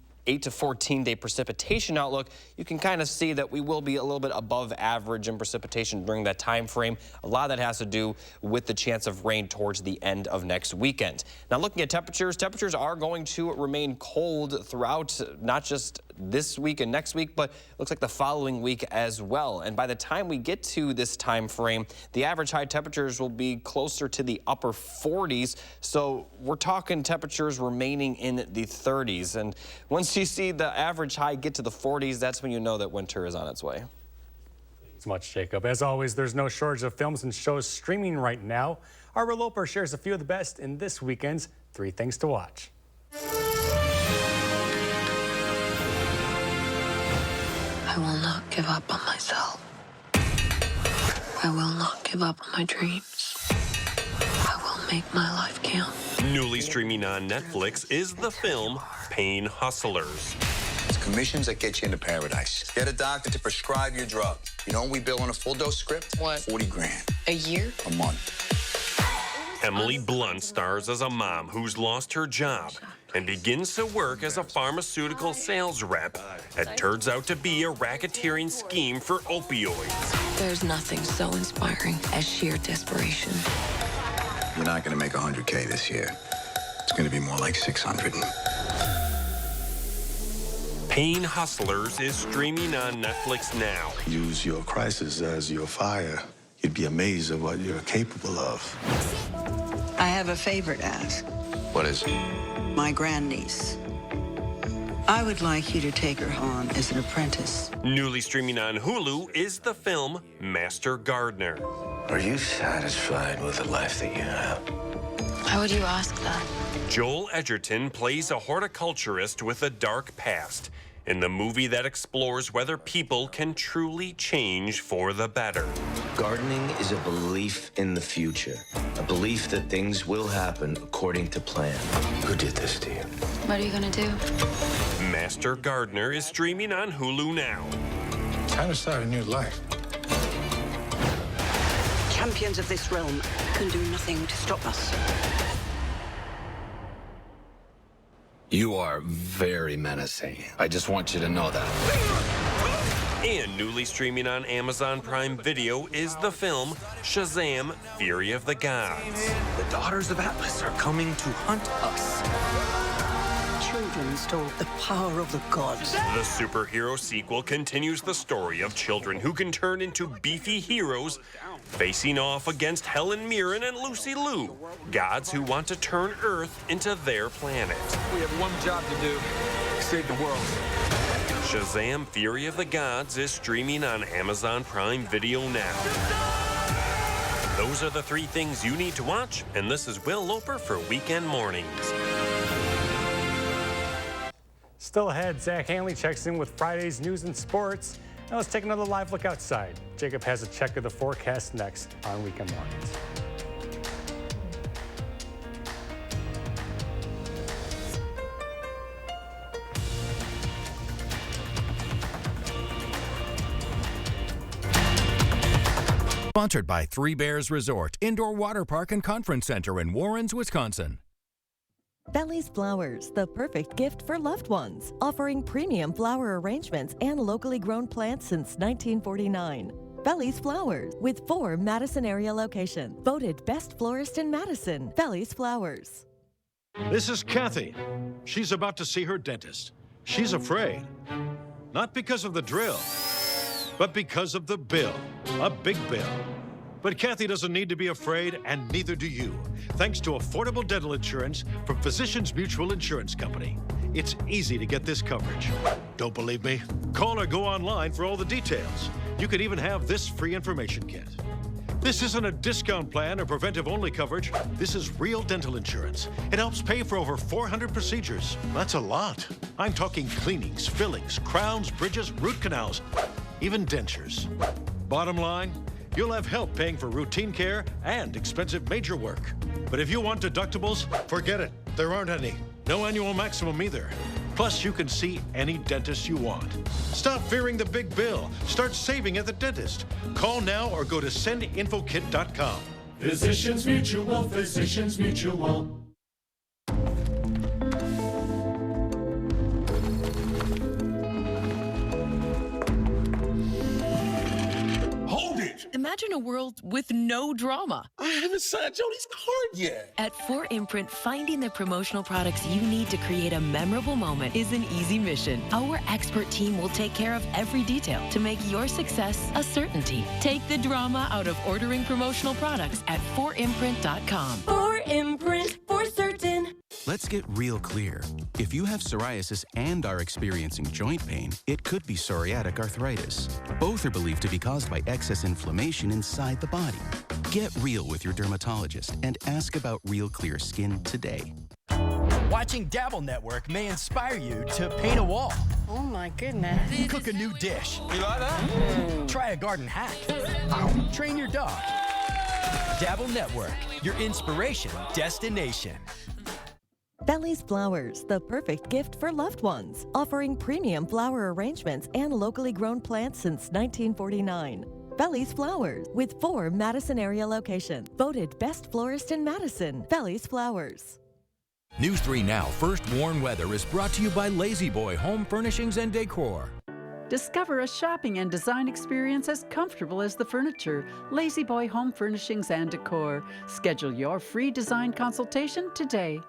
day precipitation outlook, you can kind of see that we will be a little bit above average in precipitation during that time frame. A lot of that has to do with the chance of rain towards the end of next weekend. Now looking at temperatures are going to remain cold throughout not just this week and next week, but looks like the following week as well. And by the time we get to this time frame, the average high temperatures will be closer to the upper 40s. So we're talking temperatures remaining in the 30s. And once you see the average high get to the 40s, that's when you know that winter is on its way. Thanks much, Jacob. As always, there's no shortage of films and shows streaming right now. Our Reloper shares a few of the best in this weekend's 3 Things to Watch. I will not give up on myself. I will not give up on my dreams. I will make my life count. Newly streaming on Netflix is the film Pain Hustlers. It's commissions that get you into paradise. Get a doctor to prescribe your drug. You know what we bill on a full dose script? What? 40 grand. A year? A month. Emily Blunt stars as a mom who's lost her job and begins to work as a pharmaceutical sales rep. It turns out to be a racketeering scheme for opioids. There's nothing so inspiring as sheer desperation. You're not going to make 100K this year. It's going to be more like 600. Pain Hustlers is streaming on Netflix now. Use your crisis as your fire. You'd be amazed at what you're capable of. I have a favor to ask. What is it? My grandniece. I would like you to take her on as an apprentice. Newly streaming on Hulu is the film Master Gardener. Are you satisfied with the life that you have? How would you ask that? Joel Edgerton plays a horticulturist with a dark past. in the movie that explores whether people can truly change for the better. Gardening is a belief in the future, a belief that things will happen according to plan. Who did this to you? What are you gonna do? Master Gardener is streaming on Hulu now. Time to start a new life. Champions of this realm can do nothing to stop us. You are very menacing. I just want you to know that. And newly streaming on Amazon Prime Video is the film Shazam! Fury of the Gods. The daughters of Atlas are coming to hunt us. Children stole the power of the gods. The superhero sequel continues the story of children who can turn into beefy heroes, facing off against Helen Mirren and Lucy Liu, gods who want to turn Earth into their planet. We have one job to do: save the world. Shazam! Fury of the Gods is streaming on Amazon Prime Video now. Those are the 3 things you need to watch, and this is Will Loper for Weekend Mornings. Still ahead, Zach Hanley checks in with Friday's news and sports. Now let's take another live look outside. Jacob has a check of the forecast next on Weekend Mornings. Sponsored by Three Bears Resort, Indoor Water Park and Conference Center in Warrens, Wisconsin. Belly's Flowers, the perfect gift for loved ones, offering premium flower arrangements and locally grown plants since 1949. Belly's Flowers, with 4 Madison area locations. Voted best florist in Madison. Belly's Flowers. This is Kathy. She's about to see her dentist. She's afraid. Not because of the drill, but because of the bill. A big bill. But Kathy doesn't need to be afraid, and neither do you, thanks to affordable dental insurance from Physicians Mutual Insurance Company. It's easy to get this coverage. Don't believe me? Call or go online for all the details. You could even have this free information kit. This isn't a discount plan or preventive-only coverage. This is real dental insurance. It helps pay for over 400 procedures. That's a lot. I'm talking cleanings, fillings, crowns, bridges, root canals, even dentures. Bottom line, you'll have help paying for routine care and expensive major work. But if you want deductibles, forget it. There aren't any. No annual maximum either. Plus, you can see any dentist you want. Stop fearing the big bill. Start saving at the dentist. Call now or go to sendinfokit.com. Physicians Mutual, Physicians Mutual. Imagine a world with no drama. I haven't signed Jody's card yet. At 4imprint, finding the promotional products you need to create a memorable moment is an easy mission. Our expert team will take care of every detail to make your success a certainty. Take the drama out of ordering promotional products at 4imprint.com. 4imprint, for certain. Let's get real clear. If you have psoriasis and are experiencing joint pain, it could be psoriatic arthritis. Both are believed to be caused by excess inflammation inside the body. Get real with your dermatologist and ask about Real Clear Skin today. Watching Dabble Network may inspire you to paint a wall. Oh my goodness. Cook a new dish. You like that? Try a garden hack. Train your dog. Dabble Network, your inspiration destination. Belly's Flowers, the perfect gift for loved ones, offering premium flower arrangements and locally grown plants since 1949. Belly's Flowers, with 4 Madison area locations. Voted best florist in Madison. Belly's Flowers. News 3 Now First Warn Weather is brought to you by Lazy Boy Home Furnishings and Decor. Discover a shopping and design experience as comfortable as the furniture. Lazy Boy Home Furnishings and Decor. Schedule your free design consultation today.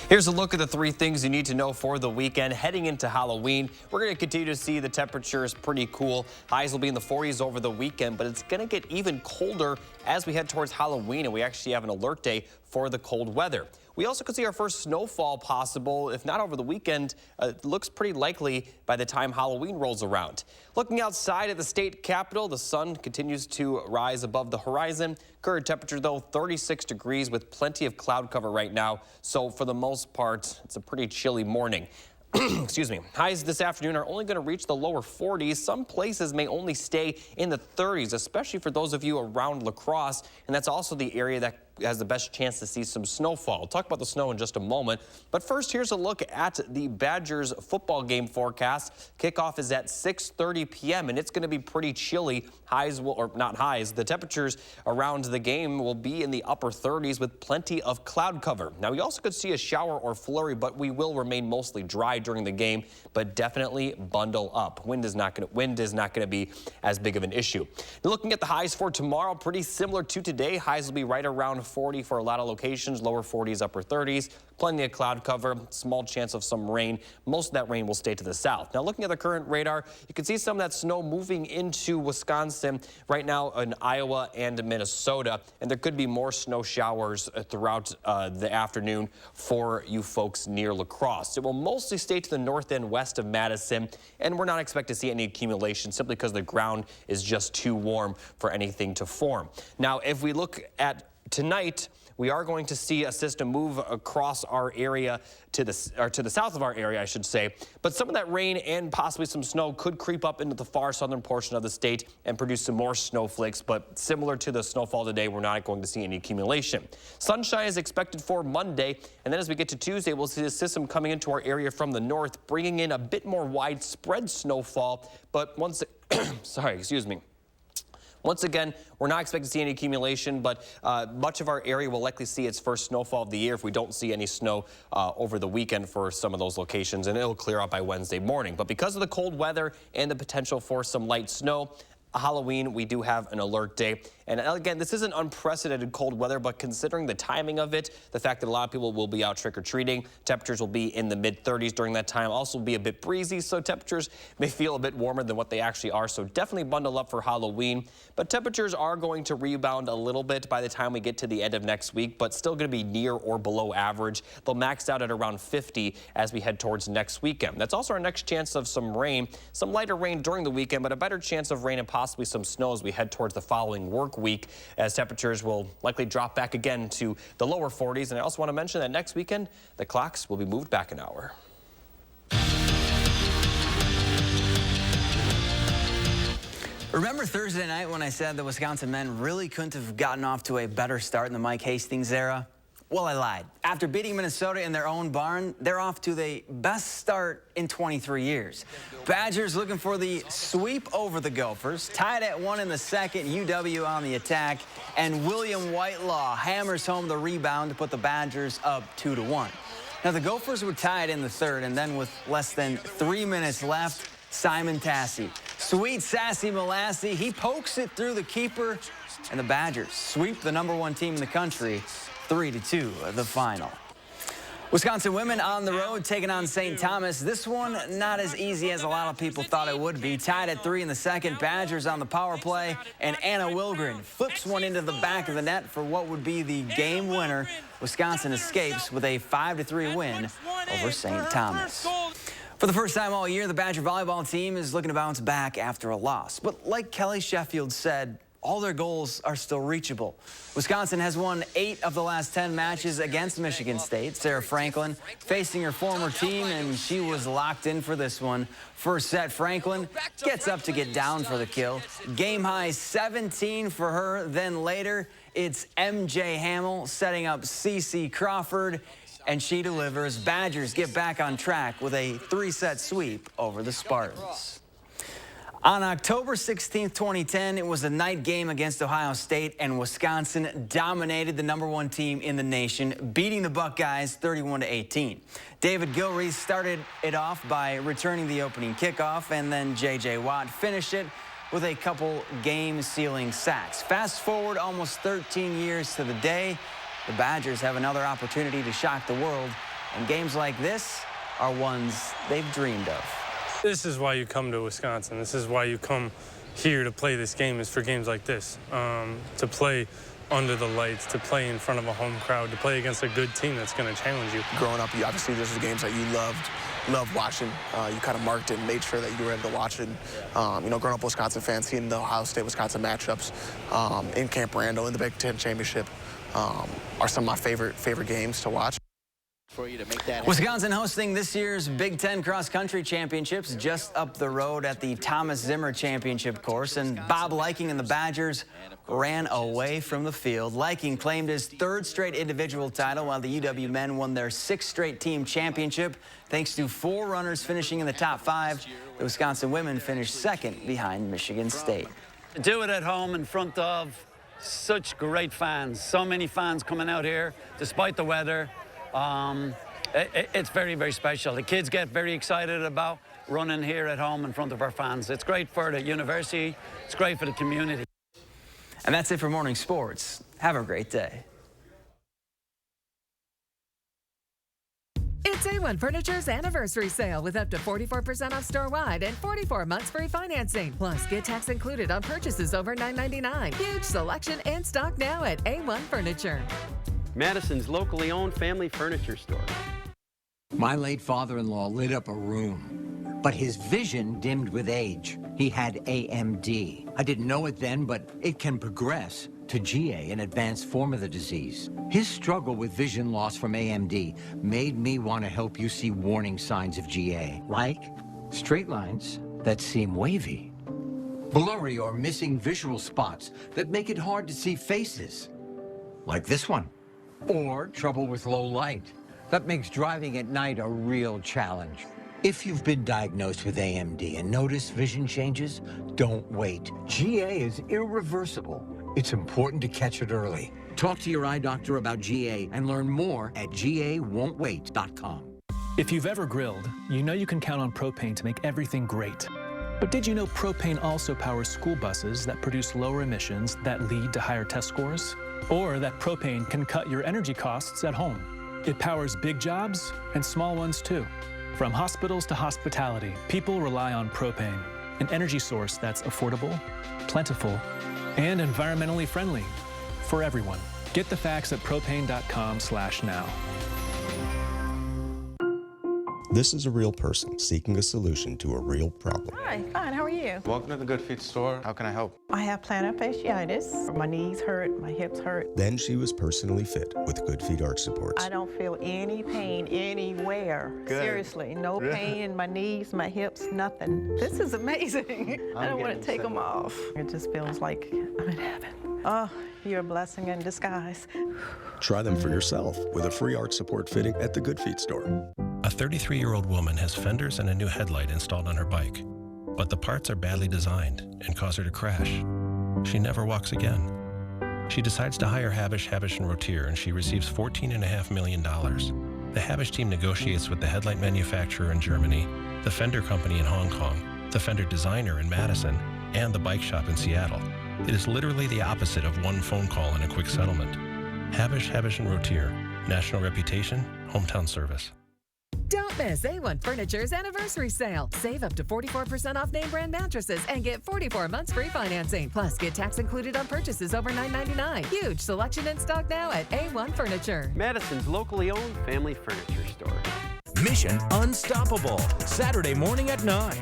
Here's a look at the 3 things you need to know for the weekend. Heading into Halloween, we're going to continue to see the temperatures pretty cool. Highs will be in the 40s over the weekend, but it's going to get even colder as we head towards Halloween, and we actually have an alert day for the cold weather. We also could see our first snowfall possible, if not over the weekend. It looks pretty likely by the time Halloween rolls around. Looking outside at the state capitol, the sun continues to rise above the horizon. Current temperature, though, 36 degrees with plenty of cloud cover right now. So for the most part, it's a pretty chilly morning. Excuse me. Highs this afternoon are only going to reach the lower 40s. Some places may only stay in the 30s, especially for those of you around La Crosse. And that's also the area that has the best chance to see some snowfall. We'll talk about the snow in just a moment. But first, here's a look at the Badgers football game forecast. Kickoff is at 6:30 p.m. and it's going to be pretty chilly. Highs will, or not highs, the temperatures around the game will be in the upper 30s with plenty of cloud cover. Now, we also could see a shower or flurry, but we will remain mostly dry during the game, but definitely bundle up. Wind is not going to be as big of an issue. Looking at the highs for tomorrow, pretty similar to today. Highs will be right around 40 for a lot of locations, lower 40s, upper 30s. Plenty of cloud cover, small chance of some rain. Most of that rain will stay to the south. Now, looking at the current radar, you can see some of that snow moving into Wisconsin right now in Iowa and Minnesota, and there could be more snow showers throughout the afternoon for you folks near La Crosse. It will mostly stay to the north and west of Madison, and we're not expecting to see any accumulation simply because the ground is just too warm for anything to form. Now, if we look at tonight, we are going to see a system move across our area to the south of our area, I should say. But some of that rain and possibly some snow could creep up into the far southern portion of the state and produce some more snowflakes. But similar to the snowfall today, we're not going to see any accumulation. Sunshine is expected for Monday. And then as we get to Tuesday, we'll see the system coming into our area from the north, bringing in a bit more widespread snowfall. But once, sorry, excuse me. Once again, we're not expecting to see any accumulation, but much of our area will likely see its first snowfall of the year if we don't see any snow over the weekend for some of those locations, and it'll clear out by Wednesday morning. But because of the cold weather and the potential for some light snow, Halloween, we do have an alert day. And again, this isn't unprecedented cold weather, but considering the timing of it, the fact that a lot of people will be out trick-or-treating, temperatures will be in the mid-30s during that time. Also be a bit breezy, so temperatures may feel a bit warmer than what they actually are. So definitely bundle up for Halloween. But temperatures are going to rebound a little bit by the time we get to the end of next week, but still going to be near or below average. They'll max out at around 50 as we head towards next weekend. That's also our next chance of some rain, some lighter rain during the weekend, but a better chance of rain and possibly some snow as we head towards the following work week, as temperatures will likely drop back again to the lower 40s. And I also want to mention that next weekend, the clocks will be moved back an hour. Remember Thursday night when I said the Wisconsin men really couldn't have gotten off to a better start in the Mike Hastings era? Well, I lied. After beating Minnesota in their own barn, they're off to the best start in 23 years. Badgers looking for the sweep over the Gophers. Tied at 1 in the second, UW on the attack, and William Whitelaw hammers home the rebound to put the Badgers up 2-1. Now, the Gophers were tied in the third, and then with less than 3 minutes left, Simon Tassie. Sweet Sassy Molassie, he pokes it through the keeper, and the Badgers sweep the #1 team in the country 3-2, the final. Wisconsin women on the road taking on St. Thomas. This one not as easy as a lot of people thought it would be. Tied at 3 in the second, Badgers on the power play, and Anna Wilgren flips one into the back of the net for what would be the game winner. Wisconsin escapes with a 5-3 win over St. Thomas. For the first time all year, the Badger volleyball team is looking to bounce back after a loss. But like Kelly Sheffield said, all their goals are still reachable. Wisconsin has won 8 of the last 10 matches against Michigan State. Sarah Franklin facing her former team, and she was locked in for this one. First set, Franklin gets up to get down for the kill. Game high 17 for her. Then later, it's MJ Hamill setting up CC Crawford, and she delivers. Badgers get back on track with a 3-set sweep over the Spartans. On October 16, 2010, it was a night game against Ohio State, and Wisconsin dominated the #1 team in the nation, beating the Buckeyes 31-18. David Gilreath started it off by returning the opening kickoff, and then J.J. Watt finished it with a couple game-sealing sacks. Fast forward almost 13 years to the day, the Badgers have another opportunity to shock the world, and games like this are ones they've dreamed of. This is why you come to Wisconsin. This is why you come here to play this game, is for games like this. To play under the lights, to play in front of a home crowd, to play against a good team that's going to challenge you. Growing up, obviously, those are the games that you loved watching. You kind of marked it and made sure that you were able to watch it. You know, growing up Wisconsin fans, seeing the Ohio State-Wisconsin matchups in Camp Randall in the Big Ten Championship are some of my favorite games to watch. For you to make that Wisconsin hosting this year's Big Ten Cross Country Championships just up the road at the Thomas Zimmer Championship course, and Bob Liking and the Badgers ran away from the field. Liking claimed his 3rd straight individual title, while the UW men won their 6th straight team championship thanks to 4 runners finishing in the top 5. The Wisconsin women finished 2nd behind Michigan State. To do it at home in front of such great fans, so many fans coming out here despite the weather. It's very, very special. The kids get very excited about running here at home in front of our fans. It's great for the university. It's great for the community. And that's it for morning sports. Have a great day. It's A1 Furniture's anniversary sale with up to 44% off store-wide and 44 months free financing. Plus, get tax included on purchases over $9.99. Huge selection in stock now at A1 Furniture. Madison's locally owned family furniture store. My late father-in-law lit up a room, but his vision dimmed with age. He had AMD. I didn't know it then, but it can progress to GA, an advanced form of the disease. His struggle with vision loss from AMD made me want to help you see warning signs of GA, like straight lines that seem wavy, blurry or missing visual spots that make it hard to see faces, like this one. Or trouble with low light. That makes driving at night a real challenge. If you've been diagnosed with AMD and notice vision changes, don't wait. GA is irreversible. It's important to catch it early. Talk to your eye doctor about GA and learn more at gawon'twait.com. If you've ever grilled, you know you can count on propane to make everything great. But did you know propane also powers school buses that produce lower emissions that lead to higher test scores? Or that propane can cut your energy costs at home. It powers big jobs and small ones too. From hospitals to hospitality, people rely on propane, an energy source that's affordable, plentiful, and environmentally friendly for everyone. Get the facts at propane.com/now. This is a real person seeking a solution to a real problem. Hi, fine, how are you? Welcome to the Good Feet store. How can I help? I have plantar fasciitis. My knees hurt, my hips hurt. Then she was personally fit with Good Feet arch supports. I don't feel any pain anywhere. Good. Seriously, no pain in my knees, my hips, nothing. This is amazing. I don't want to take them off. It just feels like I'm in heaven. Oh, you're a blessing in disguise. Try them for yourself with a free arch support fitting at the Good Feet store. A 33-year-old woman has fenders and a new headlight installed on her bike, but the parts are badly designed and cause her to crash. She never walks again. She decides to hire Habish, Rotier, and she receives $14.5 million. The Habish team negotiates with the headlight manufacturer in Germany, the fender company in Hong Kong, the fender designer in Madison, and the bike shop in Seattle. It is literally the opposite of one phone call and a quick settlement. Habish, Rotier, national reputation, hometown service. Don't miss A1 Furniture's anniversary sale. Save up to 44% off name brand mattresses and get 44 months free financing. Plus, get tax included on purchases over $9.99. Huge selection in stock now at A1 Furniture. Madison's locally owned family furniture store. Mission Unstoppable, Saturday morning at 9.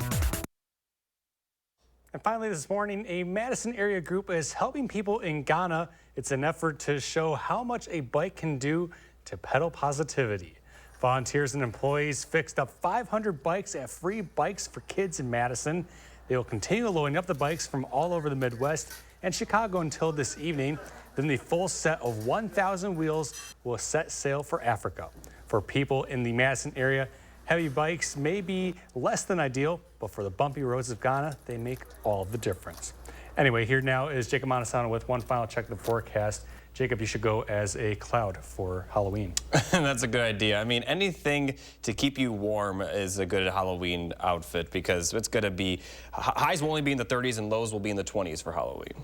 And finally this morning, a Madison area group is helping people in Ghana. It's an effort to show how much a bike can do to pedal positivity. Volunteers and employees fixed up 500 bikes at Free Bikes for Kids in Madison. They will continue loading up the bikes from all over the Midwest and Chicago until this evening. Then the full set of 1,000 wheels will set sail for Africa. For people in the Madison area, heavy bikes may be less than ideal, but for the bumpy roads of Ghana, they make all the difference. Anyway, here now is Jacob Madison with one final check of the forecast. Jacob, you should go as a cloud for Halloween. That's a good idea. I mean, anything to keep you warm is a good Halloween outfit because it's going to be, highs will only be in the 30s and lows will be in the 20s for Halloween.